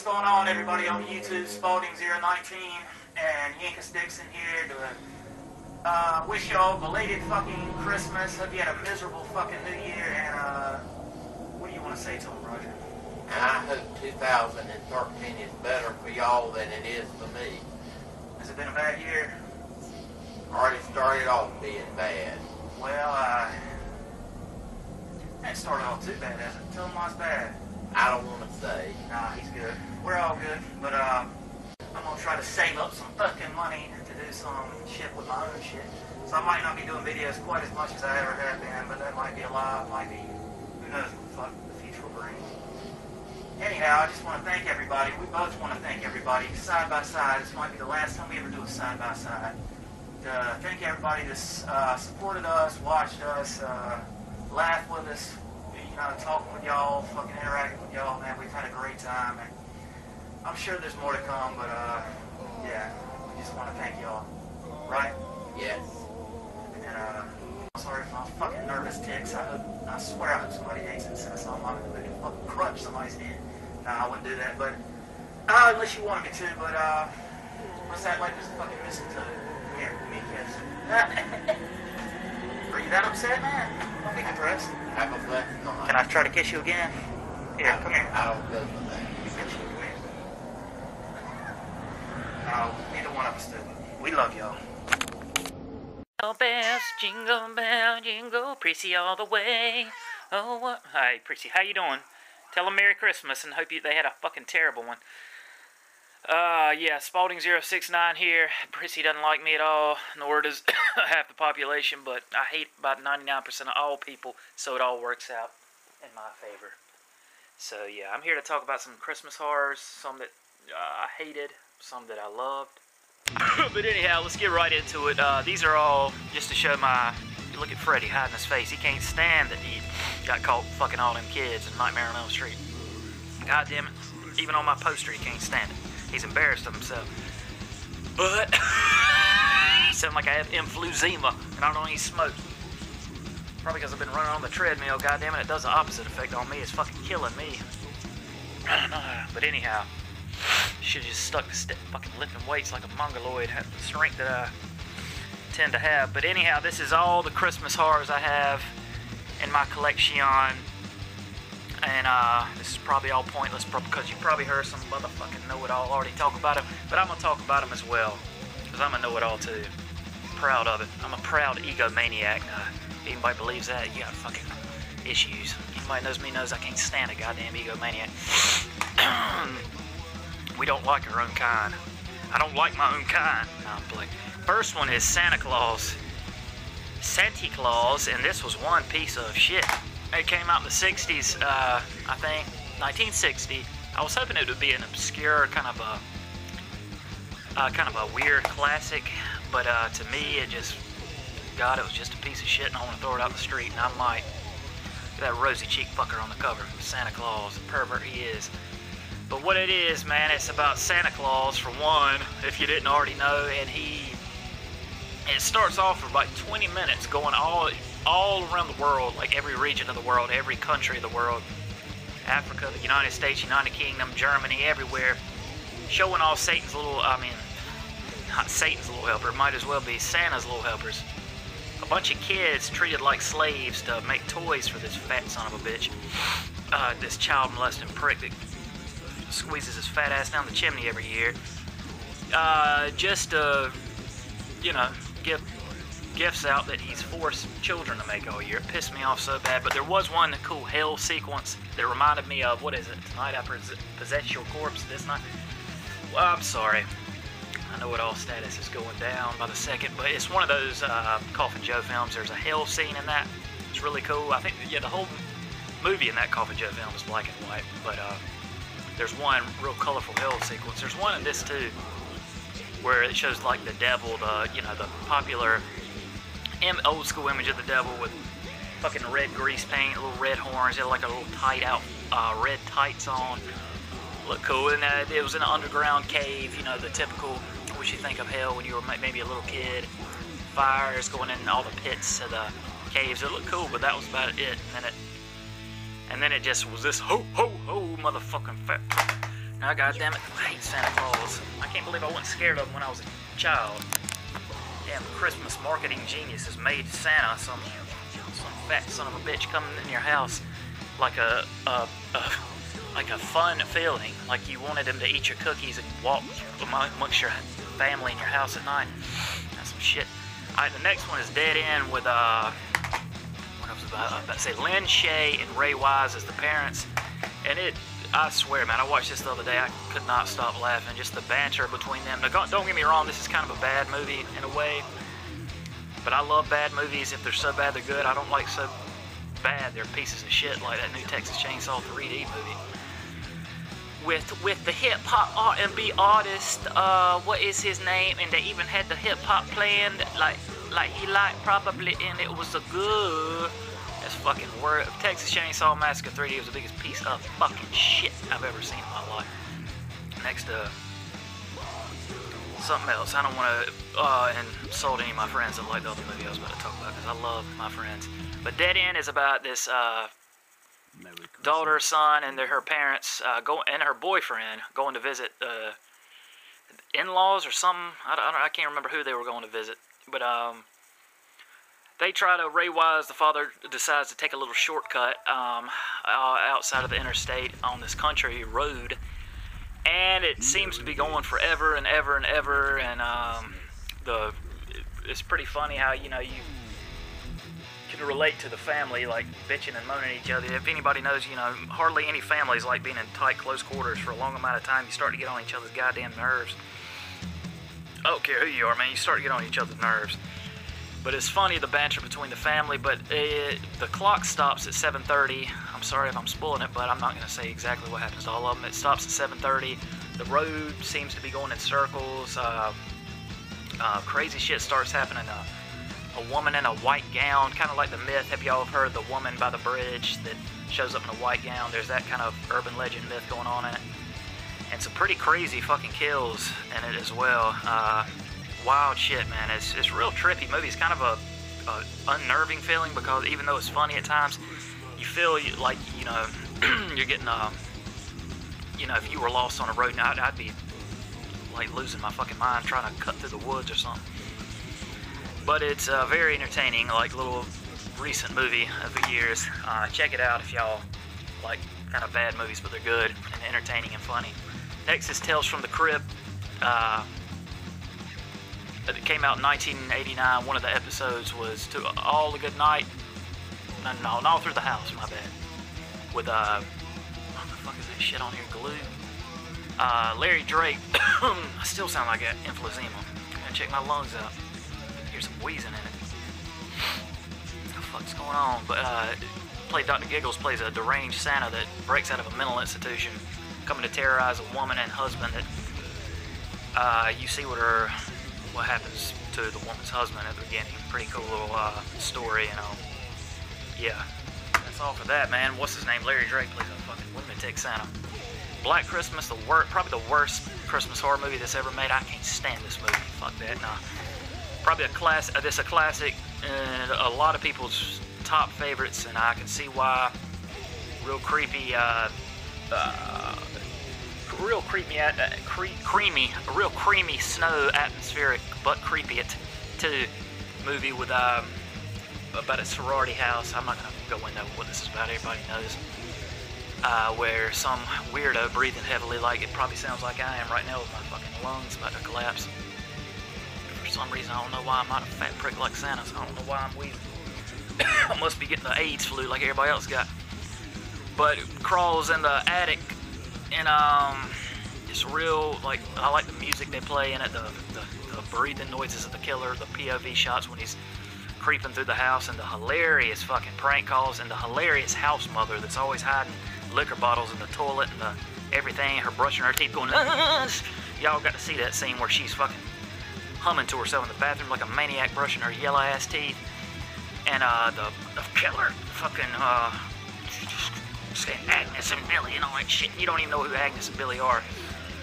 What's going on, everybody on YouTube? Spaulding069 and Yankus Dixon here to wish y'all belated fucking Christmas. Hope you had a miserable fucking New Year, and what do you want to say to them, Roger? I hope 2013 is better for y'all than it is for me. Has it been a bad year? Already started off being bad. Well, it started off too bad, hasn't it? Tell them why it's bad. I don't want to say. Nah, he's good. We're all good, but I'm gonna try to save up some fucking money to do some shit with my own shit. So I might not be doing videos quite as much as I ever have been, but that might be a lie, might be, who knows what the fuck the future will bring. Anyhow, I just want to thank everybody. We both want to thank everybody, side by side. This might be the last time we ever do a side by side. Thank everybody that's supported us, watched us, laughed with us, talking with y'all, fucking interacting with y'all, man. We've had a great time, and I'm sure there's more to come, but yeah, we just want to thank y'all, right? Yes. And I'm sorry for my fucking nervous tics. I swear I hope somebody hates it, since I'm not going to fucking crunch somebody's head. Nah, I wouldn't do that, but unless you wanted me to, but what's that like? There's a fucking mistletoe. Here, give me a kiss. Are you that upset, man? Don't be depressed. Have a blessed night. Can I try to kiss you again? Here, come here. I don't go for that. Come here. No, neither one of us do. We love y'all. Jingle bell, jingle, Prissy all the way. Oh, what? Hi, Prissy, how you doing? Tell them Merry Christmas and hope they had a fucking terrible one. Yeah, Spaulding069 here. Prissy doesn't like me at all, nor does half the population, but I hate about 99% of all people, so it all works out in my favor. So, yeah, I'm here to talk about some Christmas horrors, some that I hated, some that I loved. But anyhow, let's get right into it. These are all just to show look at Freddy hiding his face. He can't stand that he got caught fucking all them kids in Nightmare on Elm Street. God damn it. Even on my poster, he can't stand it. He's embarrassed of himself. But I sound like I have emphysema, and I don't even smoke. Probably because I've been running on the treadmill. God damn it, it does the opposite effect on me. It's fucking killing me. I don't know. But anyhow, should have just stuck to fucking lifting weights like a mongoloid. Have the strength that I tend to have. But anyhow, this is all the Christmas horrors I have in my collection. And this is probably all pointless because you probably heard some motherfucking know-it-all already talk about them. But I'm going to talk about them as well, because I'm a know-it-all too. Proud of it. I'm a proud egomaniac. If anybody believes that, you got fucking issues. Anybody knows me knows I can't stand a goddamn egomaniac. We don't like our own kind. I don't like my own kind. No, I'm playing. First one is Santa Claus. Santa Claus, and this was one piece of shit. It came out in the 60s, I think, 1960. I was hoping it would be an obscure kind of a weird classic, but to me, it was just a piece of shit, and I want to throw it out the street. And I'm like, look at that rosy cheek fucker on the cover, Santa Claus, the pervert he is. But what it is, man, it's about Santa Claus for one, if you didn't already know, and it starts off for about 20 minutes going all around the world, like every region of the world, every country of the world, Africa, the United States, United Kingdom, Germany, everywhere, showing all Satan's little, not Satan's little helper, it might as well be Santa's little helpers. A bunch of kids treated like slaves to make toys for this fat son of a bitch, this child molesting prick that squeezes his fat ass down the chimney every year, just to, give gifts out that he's forced children to make all year. It pissed me off so bad, but there was one cool hell sequence that reminded me of, what is it, Tonight I Possess Your Corpse this night? Well, I'm sorry. I know what all status is going down by the second, but it's one of those Coffin Joe films. There's a hell scene in that. It's really cool. I think, yeah, the whole movie in that Coffin Joe film is black and white, but there's one real colorful hell sequence. There's one in this too, where it shows like the devil, the popular old school image of the devil with fucking red grease paint, little red horns, he had like a little tight out, red tights on. Look cool. And it was in an underground cave, the typical, what you think of hell when you were maybe a little kid. Fires going in all the pits of the caves. It looked cool, but that was about it. And then it just was this ho ho ho motherfucking fat Oh, goddamn it, I hate Santa Claus. I can't believe I wasn't scared of him when I was a child. Damn Christmas marketing genius has made Santa some fat son of a bitch coming in your house like a fun feeling, like you wanted him to eat your cookies and walk amongst your family in your house at night. That's some shit. Alright, the next one is Dead End with what I was about to say, Lynn Shay and Ray Wise as the parents, and I swear, man, I watched this the other day. I could not stop laughing. Just the banter between them. Now, don't get me wrong, this is kind of a bad movie in a way, but I love bad movies. If they're so bad they're good. I don't like so bad they're pieces of shit like that new Texas Chainsaw 3D movie. With the hip-hop R&B artist, what is his name? And they even had the hip-hop playing like he liked probably, and it was a good... That's fucking word. Texas Chainsaw Massacre 3D was the biggest piece of fucking shit I've ever seen in my life. Next, something else. I don't want to insult any of my friends that like the other movie I was about to talk about, because I love my friends. But Dead End is about this daughter, son, and her parents and her boyfriend going to visit in-laws or something. I can't remember who they were going to visit, but they try to, Ray Wise, the father, decides to take a little shortcut outside of the interstate on this country road, and it seems to be going forever and ever and ever, and it's pretty funny how, you know, you can relate to the family, like, bitching and moaning at each other. If anybody knows, you know, hardly any families like being in tight, close quarters for a long amount of time. You start to get on each other's goddamn nerves. I don't care who you are, man, you start to get on each other's nerves. But it's funny, the banter between the family, but the clock stops at 7:30. I'm sorry if I'm spoiling it, but I'm not going to say exactly what happens to all of them. It stops at 7:30. The road seems to be going in circles. Crazy shit starts happening. A woman in a white gown, kind of like the myth. Have y'all heard the woman by the bridge that shows up in a white gown? There's that kind of urban legend myth going on in it. And some pretty crazy fucking kills in it as well. Wild shit, man. It's a real trippy movie. It's kind of a unnerving feeling, because even though it's funny at times, you feel like, you know, you're getting, you know, if you were lost on a road, I'd be like losing my fucking mind trying to cut through the woods or something. But it's very entertaining, like little recent movie of the years. Check it out if y'all like kind of bad movies, but they're good and entertaining and funny. Next is Tales from the Crypt. It came out in 1989. One of the episodes was To All a Good Night. No, All Through the House, my bad. With, what the fuck is that shit on here? Glue? Larry Drake. I still sound like an emphysema. I'm gonna check my lungs out. Here's some wheezing in it. What the fuck's going on? But, Dr. Giggles plays a deranged Santa that breaks out of a mental institution, coming to terrorize a woman and husband that, you see what happens to the woman's husband at the beginning. Pretty cool little story, you know. Yeah, that's all for that, man. What's his name? Larry Drake plays a fucking lunatic Santa. Black Christmas, probably the worst Christmas horror movie that's ever made. I can't stand this movie. Fuck that. Nah. Probably a classic. This a classic, and a lot of people's top favorites, and I can see why. Real creepy. Real creamy snow atmospheric, but creepy it too. Movie with about a sorority house. I'm not gonna go into what this is about. Everybody knows. Where some weirdo breathing heavily, like it probably sounds like I am right now with my fucking lungs about to collapse. For some reason, I don't know why I'm not a fat prick like Santa. So I don't know why I'm wheezing. I must be getting the AIDS flu like everybody else got. But crawls in the attic. And it's real, like, I like the music they play in it, the breathing noises of the killer, the POV shots when he's creeping through the house, and the hilarious fucking prank calls, and the hilarious house mother that's always hiding liquor bottles in the toilet and everything, her brushing her teeth going, y'all got to see that scene where she's fucking humming to herself in the bathroom like a maniac brushing her yellow ass teeth. And the killer fucking saying Agnes and Billy and all that shit. You don't even know who Agnes and Billy are,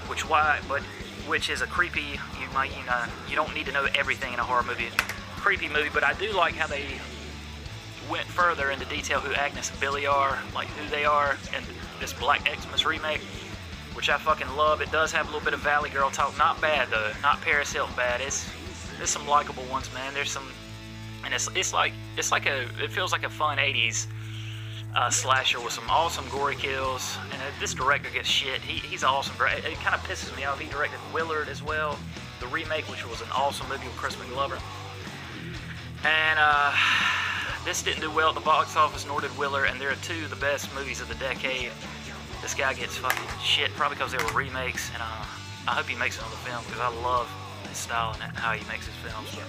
which is a creepy. You don't need to know everything in a horror movie. Creepy movie, but I do like how they went further into detail who Agnes and Billy are, like who they are, in this Black Xmas remake. which I fucking love. It does have a little bit of Valley Girl talk. Not bad though. Not Paris Hilton bad. There's some likable ones, man. There's some, and it feels like a fun 80s slasher with some awesome gory kills. And this director gets shit. He's awesome. It kind of pisses me off. He directed Willard as well, the remake, which was an awesome movie with Chris McGlover. And this didn't do well at the box office, nor did Willard. And they're two of the best movies of the decade. This guy gets fucking shit, probably because they were remakes. And I hope he makes another film, because I love his style and how he makes his films. But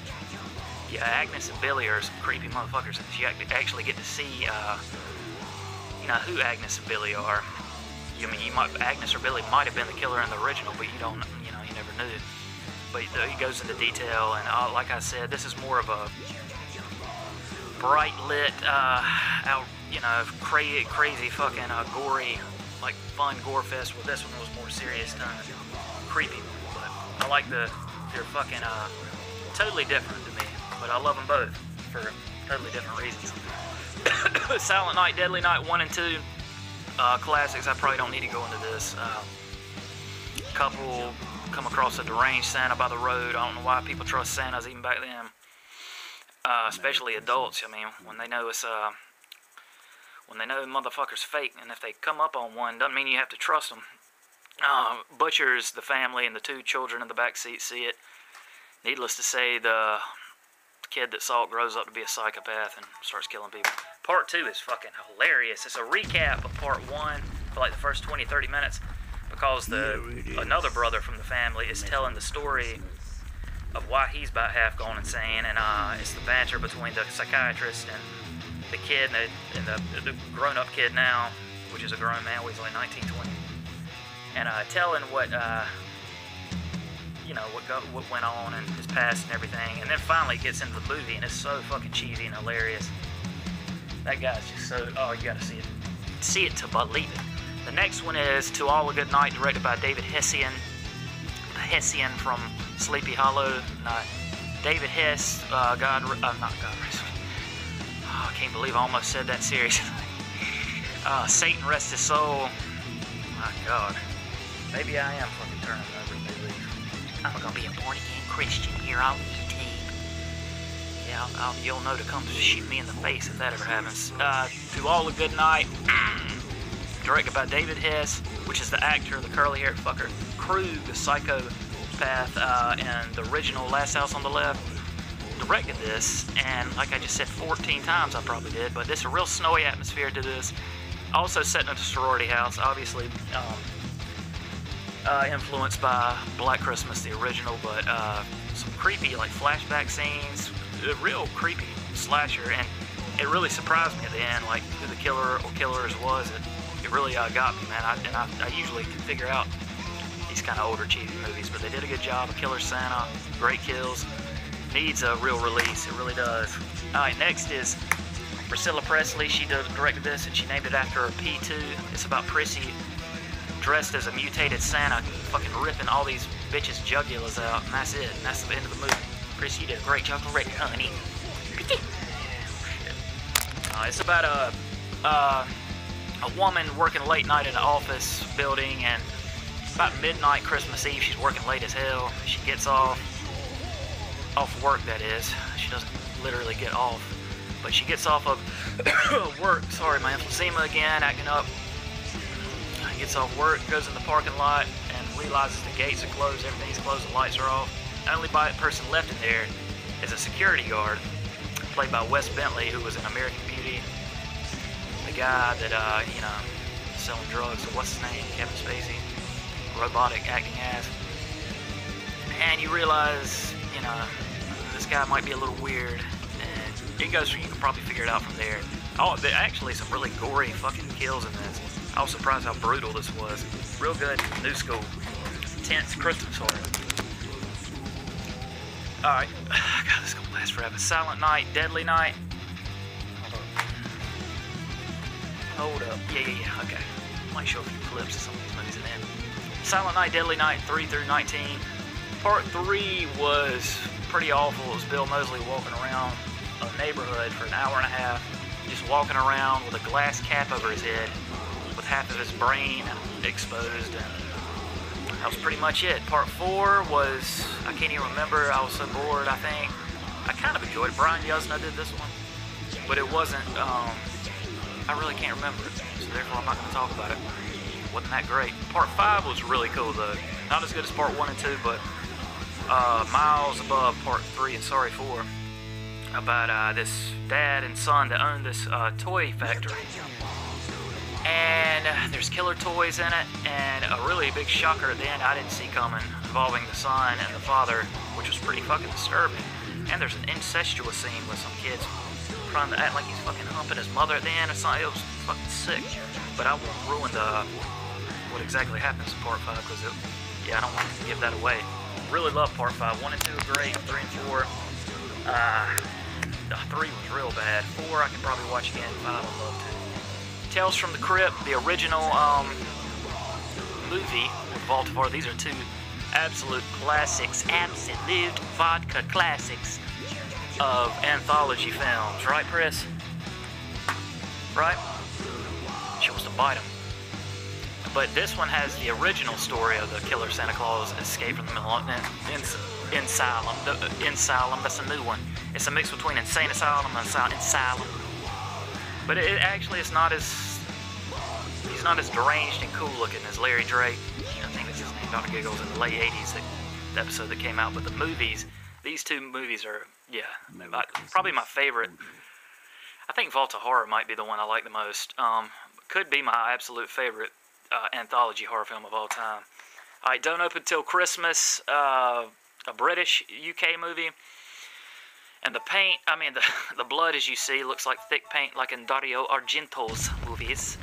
yeah, Agnes and Billy are some creepy motherfuckers. You actually get to see, who Agnes and Billy are. I mean, Agnes or Billy might have been the killer in the original, but you don't, you never knew. But he goes into detail, and like I said, this is more of a bright lit, crazy fucking gory, like fun gore fest. Well, this one was more serious, creepy. But I like they're fucking totally different to me. But I love them both for totally different reasons. Silent Night, Deadly Night 1 and 2, classics. I probably don't need to go into this. Couple come across a deranged Santa by the road. I don't know why people trust Santas even back then, especially adults. I mean, when they know motherfuckers fake, and if they come up on one, doesn't mean you have to trust them. Butchers the family, and the two children in the back seat see it. Needless to say, the kid that saw it grows up to be a psychopath and starts killing people. Part 2 is fucking hilarious. It's a recap of part 1 for like the first 20-30 minutes, because another brother from the family is telling the story of why he's about half gone insane, and it's the banter between the psychiatrist and the kid, and the grown-up kid now, which is a grown man, he's like 19, 20, and telling what what went on in his past and everything. And then finally it gets into the movie, and it's so fucking cheesy and hilarious. That guy's just so, you gotta see it. See it to believe it. The next one is To All a Good Night, directed by David Hessian. The Hessian from Sleepy Hollow. David Hess, not God rest. I can't believe I almost said that seriously. Satan Rest His Soul. My God. Maybe I am fucking turning over a new leaf. I'm gonna be a born-again Christian here on YouTube. Yeah, you'll know to come shoot me in the face if that ever happens. To All a Good Night, directed by David Hess, which is the actor, the curly-haired fucker, Krug, the psychopath, and the original Last House on the Left. Directed this, and like I just said 14 times, I probably did, but there's a real snowy atmosphere to this. Also set in a sorority house, obviously. Influenced by Black Christmas, the original, but some creepy like flashback scenes, a real creepy slasher, and it really surprised me at the end, like who the killer or killers was. It really got me, man. I usually can figure out these kind of older cheesy movies, but they did a good job. A Killer Santa, great kills, needs a real release, it really does. Alright, next is Priscilla Presley. She directed this, and she named it after her P2. It's about Prissy dressed as a mutated Santa, fucking ripping all these bitches' jugulars out, and that's it. And that's the end of the movie. Prissy, you did a great job already, honey. It's about a woman working late night in an office building, and about midnight Christmas Eve, she's working late as hell. She gets off work, that is. She doesn't literally get off, but she gets off of work. Sorry, my emphysema again, acting up. Gets off work, goes in the parking lot, and realizes the gates are closed, everything's closed, the lights are off. The only person left in there is a security guard, played by Wes Bentley, who was in American Beauty. The guy that, selling drugs, what's his name? Kevin Spacey. Robotic acting ass. And you realize, this guy might be a little weird, and you can probably figure it out from there. Oh, there actually some really gory fucking kills in this. I was surprised how brutal this was. Real good, new school. Tense Christmas horror. Alright, God, this is gonna last forever. Silent Night, Deadly Night. Hold up. Yeah, okay. Might show a few clips of some of these movies in the end. Silent Night, Deadly Night, 3 through 19. Part 3 was pretty awful. It was Bill Moseley walking around a neighborhood for an hour and a half, just walking around with a glass cap over his head, with half of his brain exposed, and that was pretty much it. Part 4 was, I can't even remember, I was so bored, I think. I kind of enjoyed it. Brian Yuzna did this one, but it wasn't, I really can't remember it, so therefore I'm not going to talk about it. Wasn't that great. Part 5 was really cool though. Not as good as Part 1 and 2, but miles above Part 3 and Sorry 4. About this dad and son that own this toy factory. And there's killer toys in it, and a really big shocker at the end I didn't see coming, involving the son and the father, which was pretty fucking disturbing. And there's an incestuous scene with some kids trying to act like he's fucking humping his mother at the end or something. It was fucking sick. But I won't ruin what exactly happens in Part 5, because I don't want to give that away. Really love Part 5. 1 and 2 are great. 3 and 4, 3 was real bad. 4 I could probably watch again. 5 I'd love to. Tales from the Crypt, the original movie with Baltimore. These are two absolute classics, absolute vodka classics of anthology films. Right, Chris? Right? She wants to bite him. But this one has the original story of the killer Santa Claus escape from the Insylum. That's a new one. It's a mix between Insane Asylum and Insylum. But it actually is not as, he's not as deranged and cool looking as Larry Drake. I think that's his name, Dr. Giggles, in the late 80s, the episode that came out. But the movies, these two movies are, probably my favorite. I think Vault of Horror might be the one I like the most. Could be my absolute favorite anthology horror film of all time. Alright, Don't Open Till Christmas, a British UK movie. And the paint, the blood, as you see, looks like thick paint like in Dario Argento's movies,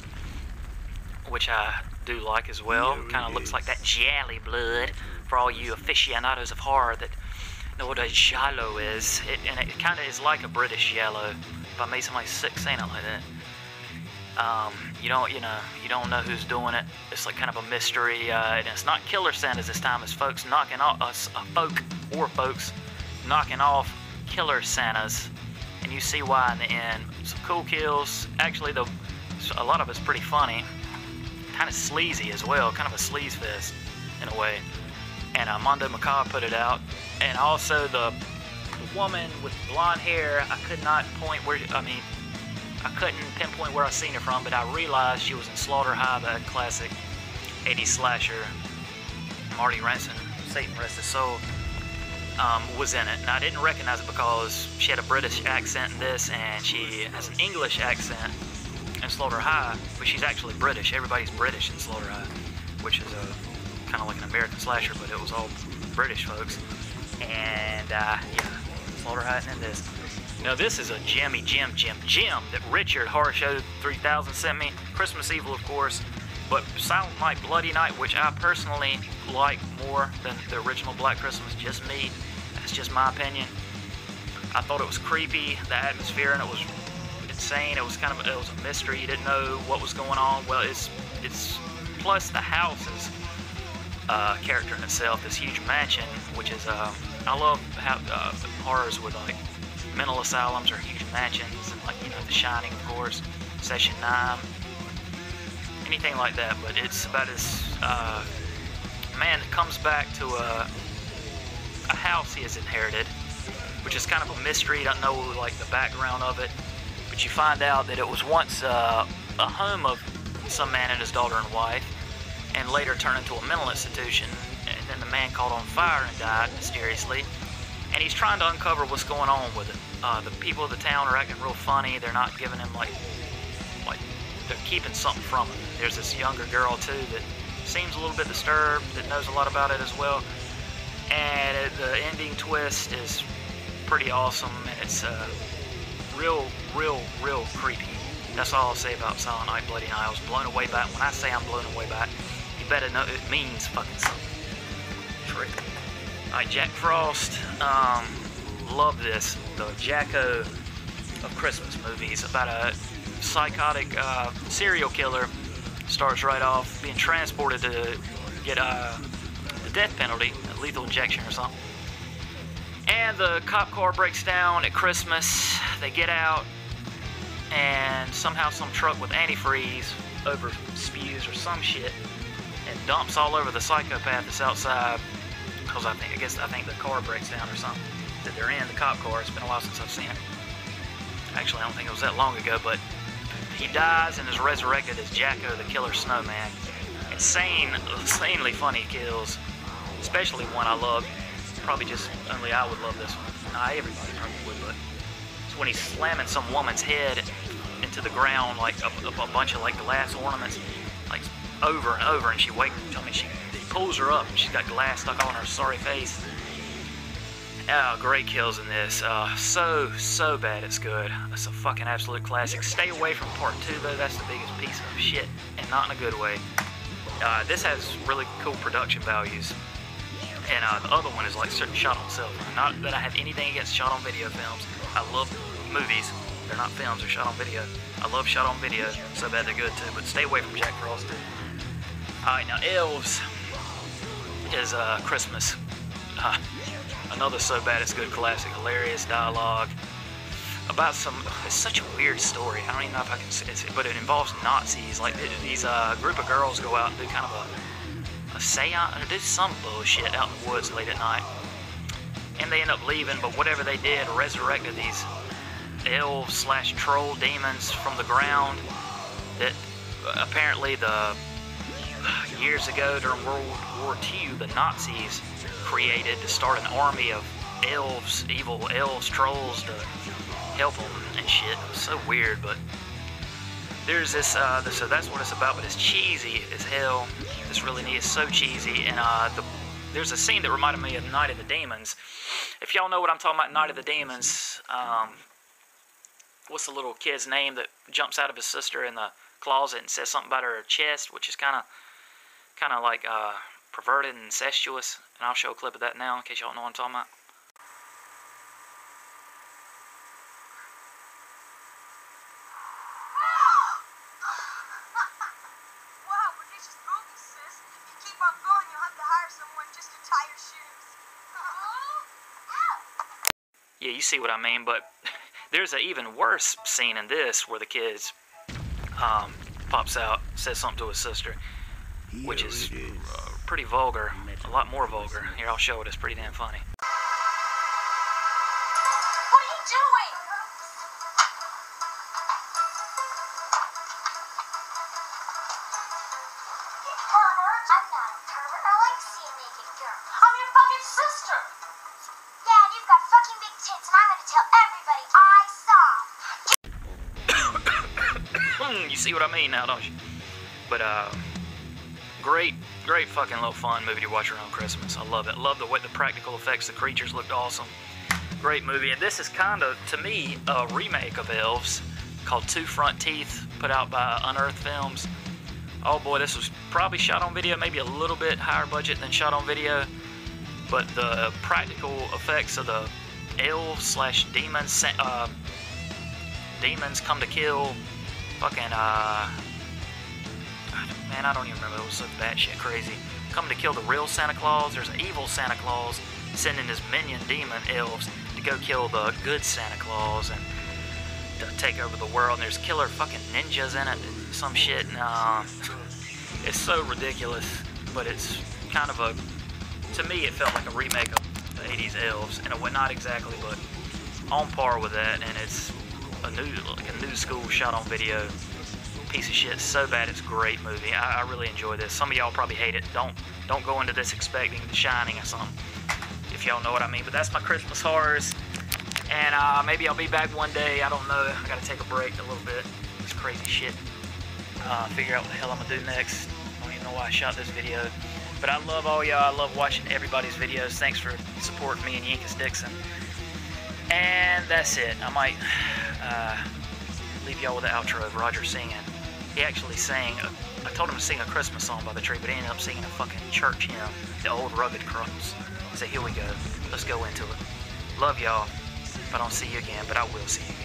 which I do like as well. Kind of looks like that giallo blood for all you aficionados of horror that know what a giallo is. And it kind of is like a British giallo. If I made somebody sick saying it like that. You don't know who's doing it. It's like kind of a mystery, and it's not killer Santas this time. It's folks knocking off folks knocking off killer Santas, and you see why in the end. Some cool kills. Actually, a lot of it's pretty funny, kind of sleazy as well, kind of a sleaze fest in a way. And Mondo Macabre put it out, and also the woman with blonde hair. I could not point where. I couldn't pinpoint where I seen her from, but I realized she was in Slaughter High, that classic 80s slasher. Marty Ranson, Satan rest his soul, was in it. And I didn't recognize it because she had a British accent in this, and she has an English accent in Slaughter High, but she's actually British. Everybody's British in Slaughter High, which is kind of like an American slasher, but it was all British folks. And Slaughter High and this. Now this is a gem that Richard Horror Show 3000 sent me. Christmas Evil, of course, but Silent Night, Bloody Night, which I personally like more than the original Black Christmas. Just me. That's just my opinion. I thought it was creepy. The atmosphere in it was insane. It was a mystery. You didn't know what was going on. Well, it's plus the house is a character in itself. This huge mansion, which is I love how horrors with like mental asylums or huge mansions, and like, The Shining, of course, Session 9, anything like that. But it's about this man that comes back to a house he has inherited, which is kind of a mystery. You don't know like the background of it, but you find out that it was once a home of some man and his daughter and wife, and later turned into a mental institution. And then the man caught on fire and died mysteriously. And he's trying to uncover what's going on with it. The people of the town are acting real funny. They're not giving him like they're keeping something from him. There's this younger girl too that seems a little bit disturbed, that knows a lot about it as well. And the ending twist is pretty awesome, and it's real creepy. That's all I'll say about Silent Night, Bloody Night. I was blown away by it. When I say I'm blown away by it, you better know it means fucking something. Trippy. Alright, Jack Frost. Love this. The Jacko of Christmas movies about a psychotic serial killer. Starts right off being transported to get the death penalty, a lethal injection or something. And the cop car breaks down at Christmas. They get out, and somehow some truck with antifreeze over spews or some shit and dumps all over the psychopath that's outside. Because I think the car breaks down or something that they're in, the cop car. It's been a while since I've seen it. Actually, I don't think it was that long ago, but he dies and is resurrected as Jacko the Killer Snowman. Insanely funny kills, especially one I love. Probably just only I would love this one. Nah, everybody probably would, but it's when he's slamming some woman's head into the ground like a bunch of like glass ornaments, like over and over, and he pulls her up and she's got glass stuck on her sorry face. Oh, great kills in this. So bad it's good. It's a fucking absolute classic. Stay away from part 2 though, that's the biggest piece of shit, and not in a good way. This has really cool production values. And the other one is like shot on cell phone. Not that I have anything against shot on video films. I love movies. They're not films, they're shot on video. I love shot on video. So bad they're good too. But stay away from Jack Frost too. Alright, now Elves is Christmas. Another so bad it's good classic. Hilarious dialogue. About it's such a weird story. I don't even know if I can say it, but it involves Nazis. Like these group of girls go out and do kind of a seance, or do some bullshit out in the woods late at night. And they end up leaving, but whatever they did resurrected these elves/troll demons from the ground that apparently years ago during World War II, the Nazis created to start an army of elves, evil elves, trolls to help them and shit. It was so weird, but there's this, so that's what it's about, but it's cheesy as hell. This really neat, it's so cheesy, and there's a scene that reminded me of Night of the Demons. If y'all know what I'm talking about, Night of the Demons, what's the little kid's name that jumps out of his sister in the closet and says something about her chest, which is kind of like perverted and incestuous, and I'll show a clip of that now in case y'all don't know what I'm talking about. Yeah, you see what I mean, but there's an even worse scene in this where the kid pops out, says something to his sister, which is pretty vulgar, a lot more vulgar. Here, I'll show it, it's pretty damn funny. What are you doing? You pervert! I'm not a pervert, I like seeing naked girls. I'm your fucking sister! Dad, you've got fucking big tits, and I'm gonna tell everybody I saw. You see what I mean now, don't you? But, great fucking little fun movie to watch around Christmas. I love it. I love the way the practical effects, the creatures looked awesome. Great movie. And this is kind of, to me, a remake of Elves called Two Front Teeth, put out by Unearthed Films. Oh boy, this was probably shot on video, maybe a little bit higher budget than shot on video. But the practical effects of the elves/demons, demons come to kill fucking, man, I don't even remember, it was so batshit crazy. Come to kill the real Santa Claus. There's an evil Santa Claus sending his minion demon elves to go kill the good Santa Claus and to take over the world. And there's killer fucking ninjas in it, some shit. And, it's so ridiculous, but it's kind of to me, it felt like a remake of the 80s Elves, and it was not exactly, but on par with that. And it's a new school shot on video piece of shit. So bad it's a great movie. I really enjoy this. Some of y'all probably hate it. Don't go into this expecting The Shining or something, if y'all know what I mean. But that's my Christmas horrors, and maybe I'll be back one day. I don't know. I gotta take a break a little bit. This crazy shit. Figure out what the hell I'm gonna do next. I don't even know why I shot this video. But I love all y'all. I love watching everybody's videos. Thanks for supporting me and Yankus Dixon. And that's it. I might leave y'all with the outro of Roger singing. He actually sang, I told him to sing a Christmas song by the tree, but he ended up singing a fucking church hymn, The Old Rugged Cross. So here we go. Let's go into it. Love y'all. If I don't see you again, but I will see you again.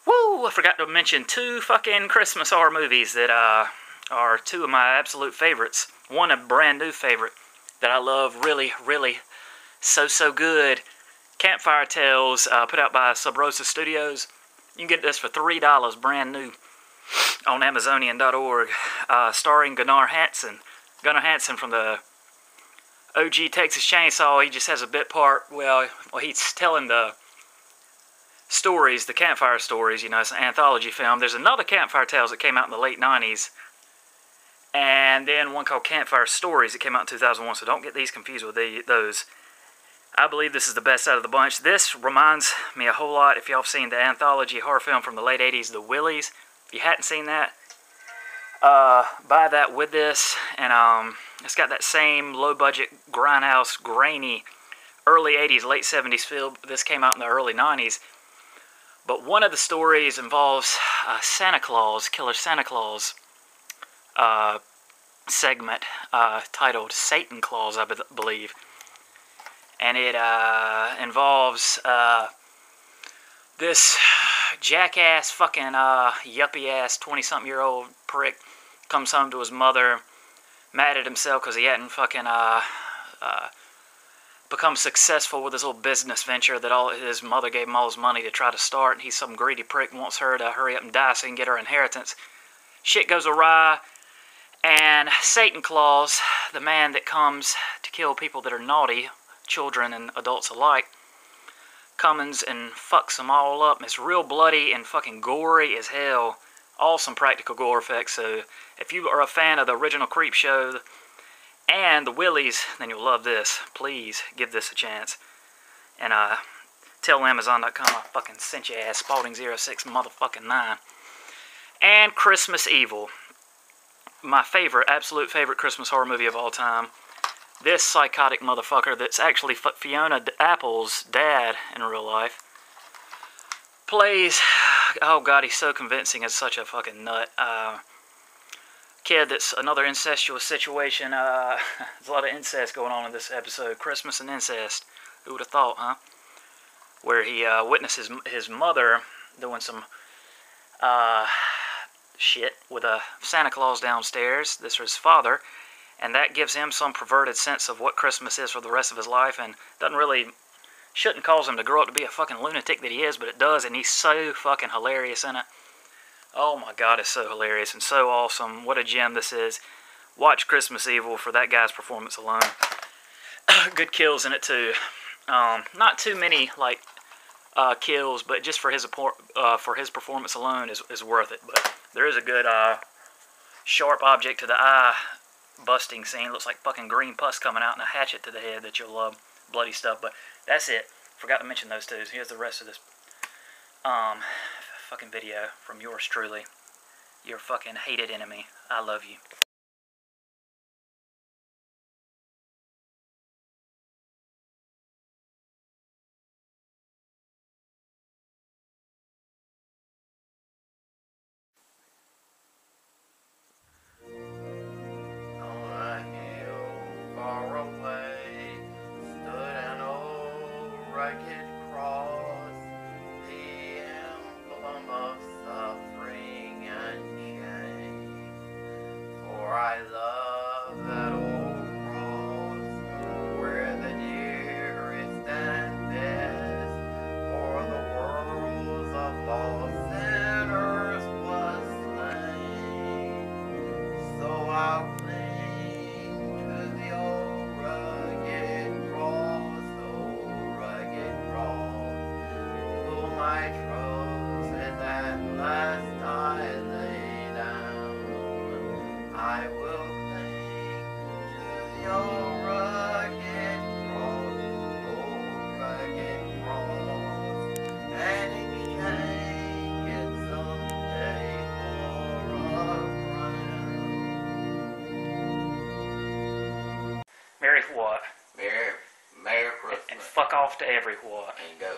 Woo! I forgot to mention 2 fucking Christmas horror movies that are 2 of my absolute favorites. One a brand new favorite that I love really, really so good. Campfire Tales, put out by Sub Rosa Studios. You can get this for $3, brand new, on Amazonian.org. Starring Gunnar Hansen from the OG Texas Chainsaw. He just has a bit part. Well, he's telling the stories, the campfire stories. You know, it's an anthology film. There's another Campfire Tales that came out in the late 90s. And then one called Campfire Stories that came out in 2001. So don't get these confused with those. I believe this is the best out of the bunch. This reminds me a whole lot, if y'all have seen the anthology horror film from the late 80s, The Willies. If you hadn't seen that, buy that with this. And it's got that same low-budget, grindhouse, grainy, early 80s, late 70s feel. This came out in the early 90s. But one of the stories involves Santa Claus, Killer Santa Claus segment titled Satan Claus, I believe. And it involves this jackass, fucking yuppie-ass 20-something-year-old prick comes home to his mother, mad at himself because he hadn't fucking become successful with his little business venture that his mother gave him all his money to try to start, and he's some greedy prick, wants her to hurry up and die so he can get her inheritance. Shit goes awry, and Satan Claus, the man that comes to kill people that are naughty, children and adults alike, comes and fucks them all up. It's real bloody and fucking gory as hell. Awesome practical gore effects. So if you are a fan of the original Creepshow and the Willies, then you'll love this. Please give this a chance. And tell Amazon.com I fucking sent you ass. Spaulding069's. And Christmas Evil. My favorite, absolute favorite Christmas horror movie of all time. This psychotic motherfucker that's actually Fiona Apple's dad in real life plays, oh god, he's so convincing as such a fucking nut. Kid that's another incestuous situation. There's a lot of incest going on in this episode. Christmas and incest. Who would have thought, huh? Where he witnesses his mother doing some shit with a Santa Claus downstairs. This was his father. And that gives him some perverted sense of what Christmas is for the rest of his life, and shouldn't cause him to grow up to be a fucking lunatic that he is, but it does, and he's so fucking hilarious in it. Oh my god, it's so hilarious and so awesome. What a gem this is. Watch Christmas Evil for that guy's performance alone. Good kills in it too. Not too many, like, kills, but just for his performance alone is worth it. But there is a good sharp object to the eye busting scene. Looks like fucking green pus coming out and a hatchet to the head that you'll love. Bloody stuff. But that's it. Forgot to mention those two. Here's the rest of this fucking video from yours truly, your fucking hated enemy. I love you. Rugged cross, the emblem of suffering and shame. For I love that old cross, where the dearest and best for the worlds of lost sinners was slain. So I'll cling to the old rugged cross. My trust is at last I lay down. I will cling to the old rugged cross, and exchange it someday for a crown. Merry what? Merry Christmas. And fuck off to every what. And go.